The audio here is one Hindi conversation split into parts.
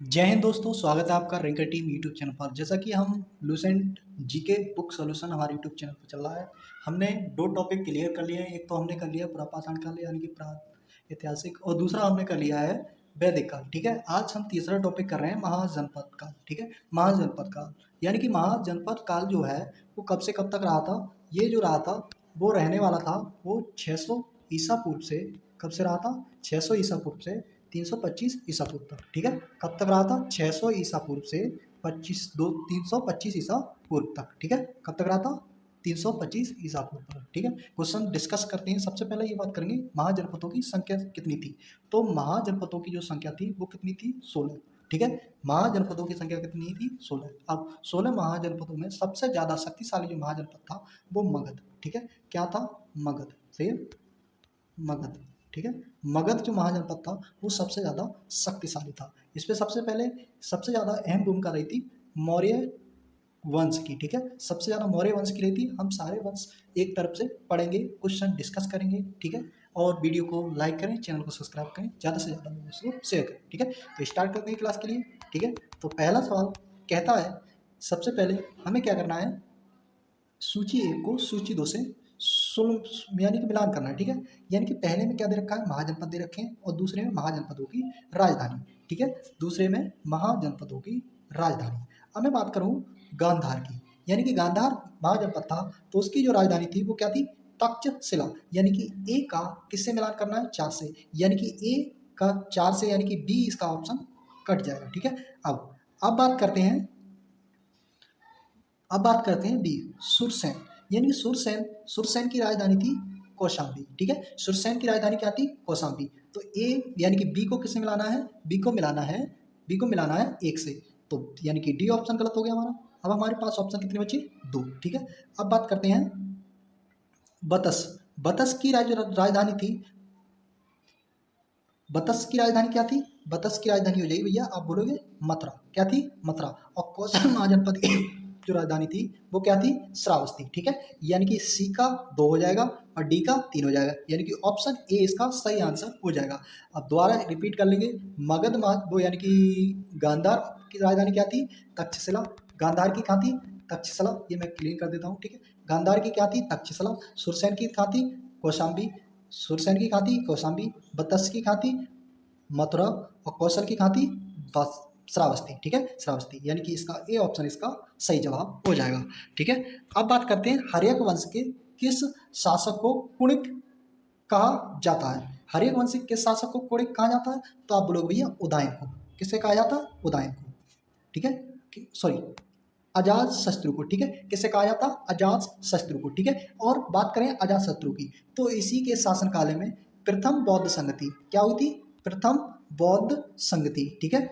जय हिंद दोस्तों, स्वागत है आपका रिंकर टीम यूट्यूब चैनल पर। जैसा कि हम लूसेंट जीके बुक सॉल्यूशन हमारे यूट्यूब चैनल पर चल रहा है। हमने दो टॉपिक क्लियर कर लिए हैं। एक तो हमने कर लिया पुरापाषाण काल यानी कि ऐतिहासिक, और दूसरा हमने कर लिया है वैदिक काल। ठीक है, आज हम तीसरा टॉपिक कर रहे हैं महाजनपद काल। ठीक है, महाजनपद काल यानी कि महाजनपद काल जो है वो कब से कब तक रहा था। ये जो रहा था वो रहने वाला था वो 600 ईसा पूर्व से, कब से रहा था 600 ईसा पूर्व से 325 ईसा पूर्व तक। ठीक है, कब तक रहा था 600 ईसा पूर्व से 325 ईसा पूर्व तक। ठीक है, कब तक रहा था 325 ईसा पूर्व तक। ठीक है, क्वेश्चन डिस्कस करते हैं। सबसे पहले ये बात करेंगे महाजनपदों की संख्या कितनी थी। तो महाजनपदों की जो संख्या थी वो कितनी थी, 16। ठीक है, महाजनपदों की संख्या कितनी थी, 16। अब 16 महाजनपदों में सबसे ज्यादा शक्तिशाली जो महाजनपद था वो मगध। ठीक है, क्या था, मगध से मगध। ठीक है, मगध जो महाजनपद था वो सबसे ज़्यादा शक्तिशाली था। इस पे सबसे पहले सबसे ज़्यादा अहम भूमिका रही थी मौर्य वंश की। ठीक है, सबसे ज़्यादा मौर्य वंश की रही थी। हम सारे वंश एक तरफ से पढ़ेंगे, क्वेश्चन डिस्कस करेंगे। ठीक है, और वीडियो को लाइक करें, चैनल को सब्सक्राइब करें, ज़्यादा से ज़्यादा लोगों को शेयर करें। ठीक है, तो स्टार्ट करते हैं क्लास के लिए। ठीक है, तो पहला सवाल कहता है, सबसे पहले हमें क्या करना है, सूची एक को सूची दो से यानी कि मिलान करना है। ठीक है, यानी कि पहले में क्या दे रखा है, महाजनपद दे रखे हैं, और दूसरे में महाजनपदों की राजधानी। ठीक है, दूसरे में महाजनपदों की राजधानी। अब मैं बात करूं गांधार की, यानी कि गांधार महाजनपद था तो उसकी जो राजधानी थी वो क्या थी, तक्षशिला। यानी कि ए का किससे मिलान करना है, 4 से, यानी कि ए का 4 से, यानी कि बी इसका ऑप्शन कट जाएगा। ठीक है, अब बात करते हैं, बी, सुरसेन। यानी कि सुरसेन की राजधानी थी कौशाम्बी। ठीक है, सुरसेन की राजधानी क्या थी, कौशाम्बी। तो ए यानी कि बी को किससे मिलाना है, बी को मिलाना है 1 से, तो यानी कि डी ऑप्शन गलत हो गया हमारा। अब हमारे पास ऑप्शन कितने बचे, 2। ठीक है, अब बात करते हैं बतस। बतस की राजधानी थी, बतस की राजधानी क्या थी, बतस की राजधानी हो जाएगी भैया, आप बोलोगे मथुरा। क्या थी, मथुरा। और कौशल महाजनपद की जो राजधानी थी वो क्या थी, श्रावस्ती। ठीक है, यानी कि सी का 2 हो जाएगा और डी का 3 हो जाएगा, यानी कि ऑप्शन ए इसका सही आंसर हो जाएगा। अब दोबारा रिपीट कर लेंगे, वो यानी कि गांधार की राजधानी क्या थी, तक्षशिला। गांधार की कहाँ थी, तक्षशिला। ये मैं क्लियर कर देता हूँ। ठीक है, गांधार की क्या थी, तक्षशिला। सुरसेन की कहाँ थी, कौशाम्बी। सुरसेन की कहाँ थी, कौशाम्बी। बतस की कहाँ थी, मथुरा। और कौशल की कहाँ थी, बस श्रावस्ती। ठीक है, श्रावस्ती, यानी कि इसका ए ऑप्शन इसका सही जवाब हो जाएगा। ठीक है, अब बात करते हैं हर्यक वंश के किस शासक को कुणिक कहा जाता है। हर्यक वंश के किस शासक को कुणिक कहा जाता है, तो आप बोलोगे भैया उदयन को। किससे कहा जाता है, उदयन को। ठीक है, सॉरी, अजात शत्रु को। ठीक है, किसे कहा जाता, अजात शत्रु को। ठीक है, और बात करें अजात शत्रु की, तो इसी के शासनकाल में प्रथम बौद्ध संगति क्या हुई थी, प्रथम बौद्ध संगति। ठीक है,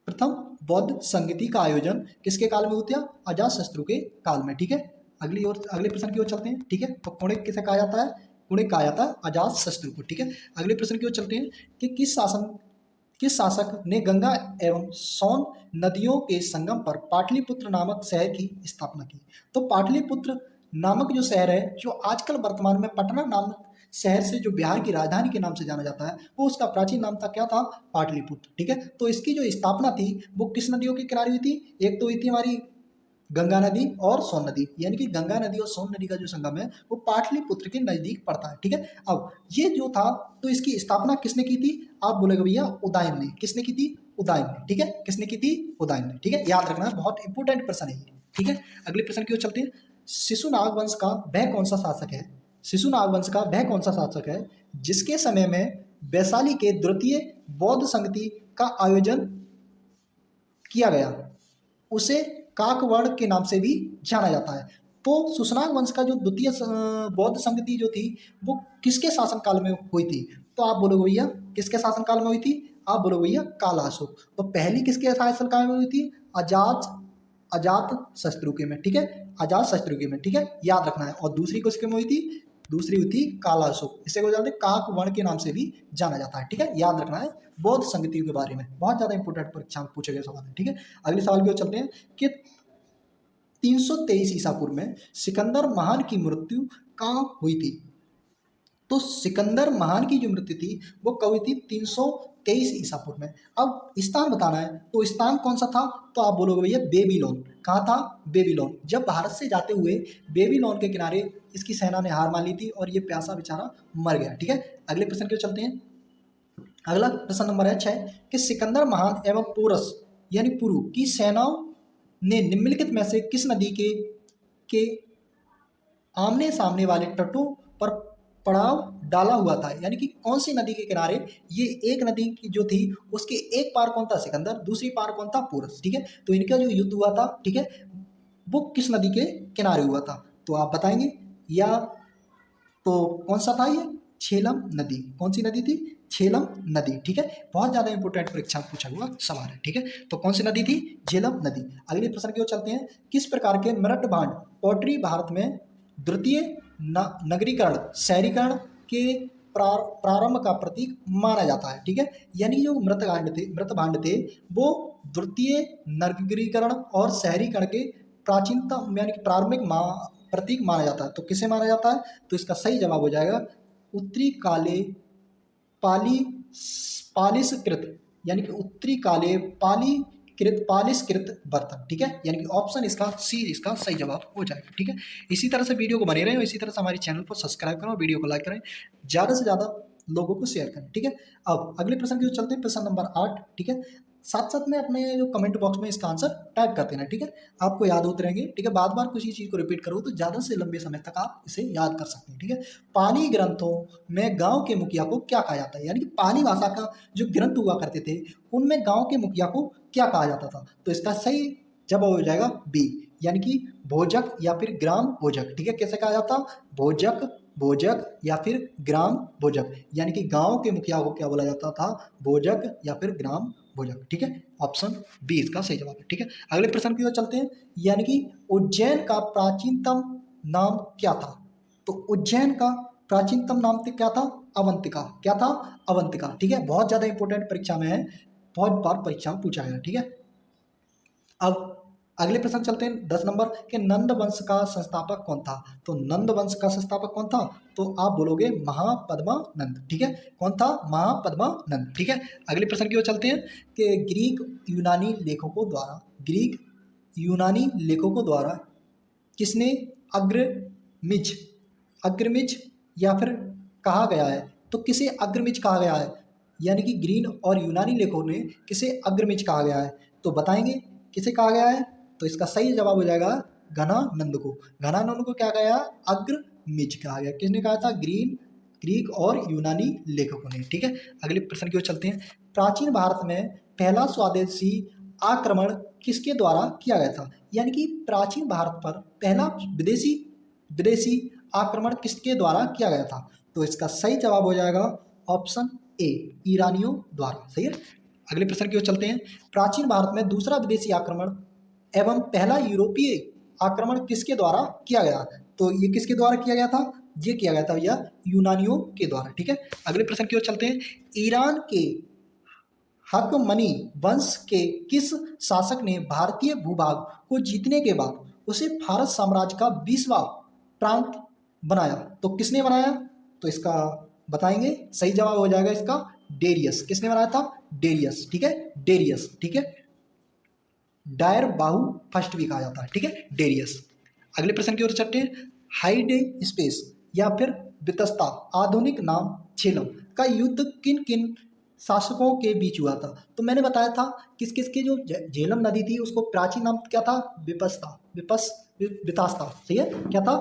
प्रथम बौद्ध संगति का आयोजन किसके काल में हुआ, अजात शत्रु के काल में। ठीक है, अगले प्रश्न की ओर चलते हैं। ठीक है, तो कुणिक किसे कहा जाता है, कुणिक कहा जाता है अजात शत्रु को। ठीक है, अगले प्रश्न की ओर चलते हैं कि किस शासक ने गंगा एवं सोन नदियों के संगम पर पाटलिपुत्र नामक शहर की स्थापना की। तो पाटलिपुत्र नामक जो शहर है, जो आजकल वर्तमान में पटना नामक शहर से, जो बिहार की राजधानी के नाम से जाना जाता है, वो उसका प्राचीन नाम था, क्या था, पाटलिपुत्र। ठीक है, तो इसकी जो स्थापना थी वो किस नदियों के किनारे हुई थी, एक तो हुई थी हमारी गंगा नदी और सोन नदी, यानी कि गंगा नदी और सोन नदी का जो संगम है वो पाटलिपुत्र के नजदीक पड़ता है। ठीक है, अब ये जो था, तो इसकी स्थापना किसने की थी, आप बोलेगे भैया उदयन ने। किसने की थी, उदयन ने। ठीक है, किसने की थी, उदयन ने। ठीक है, याद रखना है, बहुत इंपॉर्टेंट प्रश्न है ये। ठीक है, अगले प्रश्न की ओर चलते हैं। शिशुनाग वंश का वह कौन सा शासक है, शिशुनाग वंश का वह कौन सा शासक है जिसके समय में वैशाली के द्वितीय बौद्ध संगति का आयोजन किया गया, उसे काकवर्ण के नाम से भी जाना जाता है। तो सुशनाग वंश का जो द्वितीय बौद्ध संगति जो थी वो किसके शासनकाल में हुई थी, तो आप बोलोगे भैया किसके शासनकाल में हुई थी, आप बोलोगे भैया काला अशोक। तो पहली किसके शासनकाल में हुई थी, अजात अजात शत्रु के में। ठीक है, अजात शत्रु के में। ठीक है, याद रखना है। और दूसरी किसके में हुई थी, दूसरी हुई थी काला अशोक। इसे को जानते काक वर्ण के नाम से भी जाना जाता है। ठीक है, याद रखना है, बौद्ध संगतियों के बारे में बहुत ज्यादा इंपोर्टेंट परीक्षा में पूछे गए सवाल है। ठीक है, अगले सवाल की ओर चलते हैं कि 323 ईसा पूर्व में सिकंदर महान की मृत्यु कहाँ हुई थी। तो सिकंदर महान की जो मृत्यु थी वो कब हुई थी, 323 ईसा पूर्व में। अब स्थान बताना है, तो स्थान कौन सा था, तो आप बोलोगे भैया बेबीलोन। कहाँ था, बेबीलोन। जब भारत से जाते हुए बेबीलोन के किनारे इसकी सेना ने हार मान ली थी और ये प्यासा बेचारा मर गया। ठीक है, अगले प्रश्न की ओर चलते हैं। अगला प्रश्न नंबर है 6 कि सिकंदर महान एवं पोरस यानी पुरु की सेनाओं ने निम्नलिखित में से किस नदी के आमने सामने वाले तटों पर पड़ाव डाला हुआ था, यानी कि कौन सी नदी के किनारे, ये एक नदी की जो थी उसके एक पार कौन था, सिकंदर, दूसरी पार कौन था, पोरस। ठीक है, तो इनका जो युद्ध हुआ था, ठीक है, वो किस नदी के किनारे हुआ था, तो आप बताएंगे। या तो कौन सा था ये, झेलम नदी। कौन सी नदी थी, झेलम नदी। ठीक है, बहुत ज्यादा इंपोर्टेंट परीक्षा में पूछा हुआ सवाल है। ठीक है, तो कौन सी नदी थी, झेलम नदी। अगले प्रश्न की ओर चलते हैं। किस प्रकार के मृत भांड पॉटरी भारत में द्वितीय नगरीकरण शहरीकरण के प्रारंभ का प्रतीक माना जाता है। ठीक है, यानी जो मृत भांड थे वो द्वितीय नगरीकरण और शहरीकरण के प्राचीनतम यानी कि प्रारंभिक प्रतीक माना जाता है। तो किसे माना जाता है, तो इसका सही जवाब हो जाएगा उत्तरी काले पालिशकृत, यानी कि उत्तरी काले पालिशकृत बर्तन। ठीक है, यानी कि ऑप्शन इसका सी इसका सही जवाब हो जाएगा। ठीक है, इसी तरह से वीडियो को बने रहें, इसी तरह से हमारे चैनल को सब्सक्राइब करें, वीडियो को लाइक करें, ज़्यादा से ज़्यादा लोगों को शेयर करें। ठीक है, अब अगले प्रश्न की ओर चलते हैं, प्रश्न नंबर 8। ठीक है, साथ साथ में अपने जो कमेंट बॉक्स में इसका आंसर टाइप कर देना। ठीक है, आपको याद होते रहेंगे। ठीक है, बार बार किसी चीज़ को रिपीट करो तो ज़्यादा से लंबे समय तक आप इसे याद कर सकते हैं। ठीक है, पाली ग्रंथों में गांव के मुखिया को क्या कहा जाता है, यानी कि पाली भाषा का जो ग्रंथ हुआ करते थे उनमें गांव के मुखिया को क्या कहा जाता था, तो इसका सही जवाब हो जाएगा बी, यानी कि भोजक या फिर ग्राम भोजक। ठीक है, कैसे कहा जाता, भोजक या फिर ग्राम भोजक, यानी कि गांव के मुखिया को क्या बोला जाता था, भोजक या फिर ग्राम भोजक। ठीक है, ऑप्शन बी इसका सही जवाब है। ठीक है, अगले प्रश्न की ओर चलते हैं। यानी कि उज्जैन का प्राचीनतम नाम क्या था, तो उज्जैन का प्राचीनतम नाम क्या था, अवंतिका। क्या था, अवंतिका। ठीक है, बहुत ज्यादा इंपॉर्टेंट परीक्षा में है, बहुत बार परीक्षा में पूछा गया। ठीक है, अब अगले प्रश्न चलते हैं 10 नंबर के नंद वंश का संस्थापक कौन था, तो नंद वंश का संस्थापक कौन था, तो आप बोलोगे महापद्मानंद। ठीक है, कौन था, महापद्मानंद। ठीक है, अगले प्रश्न की ओर चलते हैं कि ग्रीक यूनानी लेखकों द्वारा किसने अग्रमिज या फिर कहा गया है, तो किसे अग्रमिज कहा गया है, यानी कि ग्रीन और यूनानी लेखकों ने किसे अग्रमिज कहा गया है, तो बताएंगे किसे कहा गया है, तो इसका सही जवाब हो जाएगा घनानंद को। घनानंद को क्या कहा, अग्रमिज कहा गया। किसने कहा था, ग्रीक और यूनानी लेखकों ने। ठीक है, अगले प्रश्न की ओर चलते हैं। प्राचीन भारत में पहला स्वदेशी आक्रमण किसके द्वारा किया गया था, यानी कि प्राचीन भारत पर पहला विदेशी आक्रमण किसके द्वारा किया गया था, तो इसका सही जवाब हो जाएगा ऑप्शन ए, ईरानियों द्वारा। सही है, अगले प्रश्न की ओर चलते हैं। प्राचीन भारत में दूसरा विदेशी आक्रमण एवं पहला यूरोपीय आक्रमण किसके द्वारा किया गया, तो ये किसके द्वारा किया गया था, ये किया गया था भैया यूनानियों के द्वारा। ठीक है, अगले प्रश्न की ओर चलते हैं। ईरान के हकमनी वंश के किस शासक ने भारतीय भूभाग को जीतने के बाद उसे भारत साम्राज्य का 20वां प्रांत बनाया, तो किसने बनाया, तो इसका बताएंगे, सही जवाब हो जाएगा इसका डेरियस। किसने बनाया था, डेरियस। ठीक है, डेरियस। ठीक है, डायर बाहु फर्स्ट भी कहा जाता है। ठीक है, डेरियस। अगले प्रश्न की ओर चलते हैं। हाइडे स्पेस या फिर वितस्ता आधुनिक नाम झेलम का युद्ध किन किन शासकों के बीच हुआ था, तो मैंने बताया था किस किस की जो झेलम नदी थी उसको प्राचीन नाम क्या था, वितास्ता। सही है, क्या था,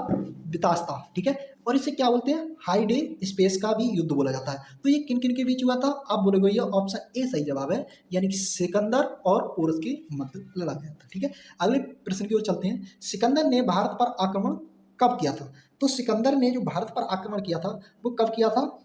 वितास्ता। ठीक है, और इसे क्या बोलते हैं, हाइडे स्पेस का भी युद्ध बोला जाता है। तो ये किन किन के बीच हुआ था, आप बोलोगे ये ऑप्शन ए सही जवाब है, यानी कि सिकंदर और पोरस के मध्य लड़ा गया था। ठीक है, अगले प्रश्न की ओर चलते हैं। सिकंदर ने भारत पर आक्रमण कब किया था, तो सिकंदर ने जो भारत पर आक्रमण किया था वो कब किया था,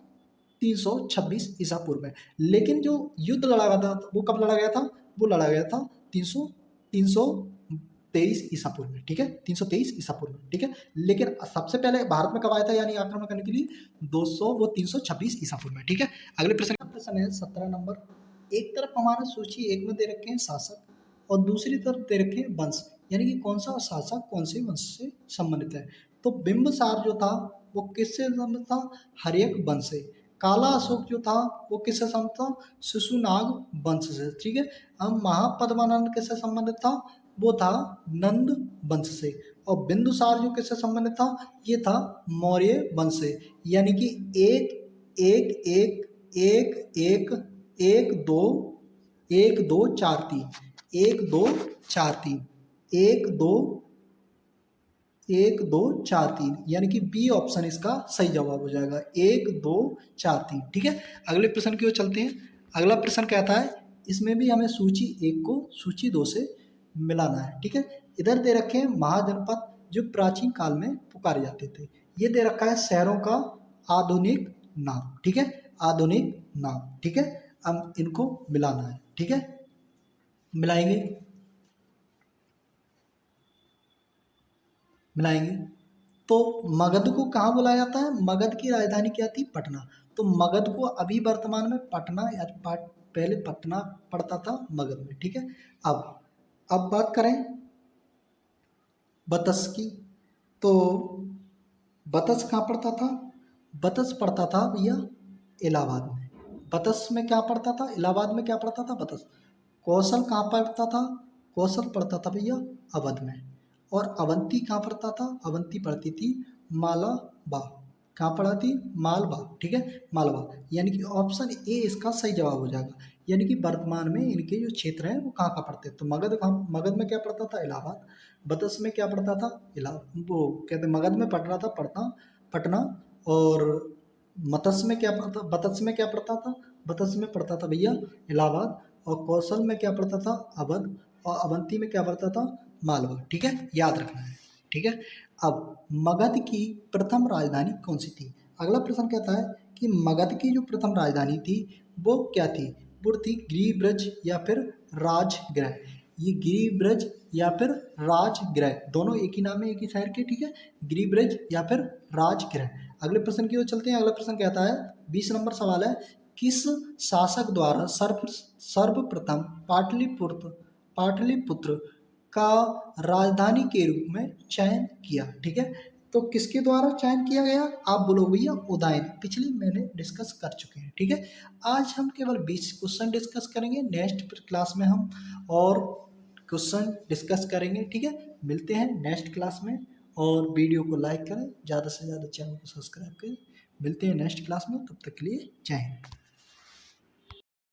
326 ईसा पूर्व में। लेकिन जो युद्ध लड़ा गया था वो कब लड़ा गया था, वो लड़ा गया था 323 ईसा पूर्व में। ठीक है, 323 ईसा पूर्व में। ठीक है, लेकिन सबसे पहले भारत में कब आया था, यानी आक्रमण करने के लिए 326 ईसा पूर्व में। ठीक है, अगले प्रश्न है 17 नंबर। एक तरफ हमारा सूची एक में दे रखे हैं शासक और दूसरी तरफ दे रखे हैं वंश, यानी कि कौन सा शासक कौन से वंश से संबंधित है, तो बिंबिसार जो था वो किससे संबंधित था, हर्यक वंश से। काला अशोक जो था वो किससे संबंधित था? शिशुनाग वंश से, ठीक है। अब महापद्मानंद किससे संबंधित था? वो था नंद वंश से। और बिंदुसार जो किससे संबंधित था? ये था मौर्य वंश से। यानी कि एक एक एक एक एक एक दो एक दो चार तीन, एक दो चार तीन, एक दो एक दो चार तीन, यानी कि बी ऑप्शन इसका सही जवाब हो जाएगा, एक दो चार तीन, ठीक है। अगले प्रश्न की ओर चलते हैं। अगला प्रश्न कहता है, इसमें भी हमें सूची एक को सूची दो से मिलाना है, ठीक है। इधर दे रखे हैं महाजनपद जो प्राचीन काल में पुकारे जाते थे। ये दे रखा है शहरों का आधुनिक नाम, ठीक है, आधुनिक नाम, ठीक है। हम इनको मिलाना है, ठीक है, मिलाएंगे मिलाएंगे। तो मगध को कहाँ बुलाया जाता है? मगध की राजधानी क्या थी? पटना। तो मगध को अभी वर्तमान में पटना या पहले पटना पड़ता था मगध में, ठीक है। अब बात करें बतस की, तो बतस कहाँ पड़ता था? बतस पड़ता था भैया इलाहाबाद में। बतस में क्या पड़ता था? इलाहाबाद में क्या पड़ता था? बतस। कौशल कहाँ पड़ता था? कौशल पड़ता था भैया अवध में। और अवंती कहाँ पड़ता था? अवंती पड़ती थी मालाबा। कहाँ पड़ा थी? मालवा, ठीक है, मालवा। यानी कि ऑप्शन ए इसका सही जवाब हो जाएगा। यानी कि वर्तमान में इनके जो क्षेत्र हैं वो कहाँ कहाँ पड़ते हैं? तो मगध में क्या पड़ता था? इलाहाबाद। बतस में क्या पड़ता था? वो कहते मगध में पड़ रहा था पटना। और मतस में क्या पड़ता? बतस में क्या पड़ता था? बतस में पड़ता था भैया इलाहाबाद। और कौशल में क्या पड़ता था? अवध। और अवंती में क्या पड़ता था? मालवा, ठीक है, याद रखना है, ठीक है। अब मगध की प्रथम राजधानी कौन सी थी? अगला प्रश्न कहता है कि मगध की जो प्रथम राजधानी थी वो क्या थी? वो थी गिरिब्रज या फिर राजगृह। ये गिरिब्रज या फिर राजगृह दोनों एक ही नाम है, एक ही शहर के, ठीक है, गिरिब्रज या फिर राजगृह। अगले प्रश्न की ओर चलते हैं। अगला प्रश्न कहता है, 20 नंबर सवाल है, किस शासक द्वारा सर्वप्रथम पाटलिपुत्र का राजधानी के रूप में चयन किया? ठीक है, तो किसके द्वारा चयन किया गया? आप बोलो भैया उदयन। पिछली मैंने डिस्कस कर चुके हैं, ठीक है। आज हम केवल 20 क्वेश्चन डिस्कस करेंगे, नेक्स्ट क्लास में हम और क्वेश्चन डिस्कस करेंगे, ठीक है। मिलते हैं नेक्स्ट क्लास में, और वीडियो को लाइक करें, ज़्यादा से ज़्यादा चैनल को सब्सक्राइब करें। मिलते हैं नेक्स्ट क्लास में, तब तक के लिए जय हिंद।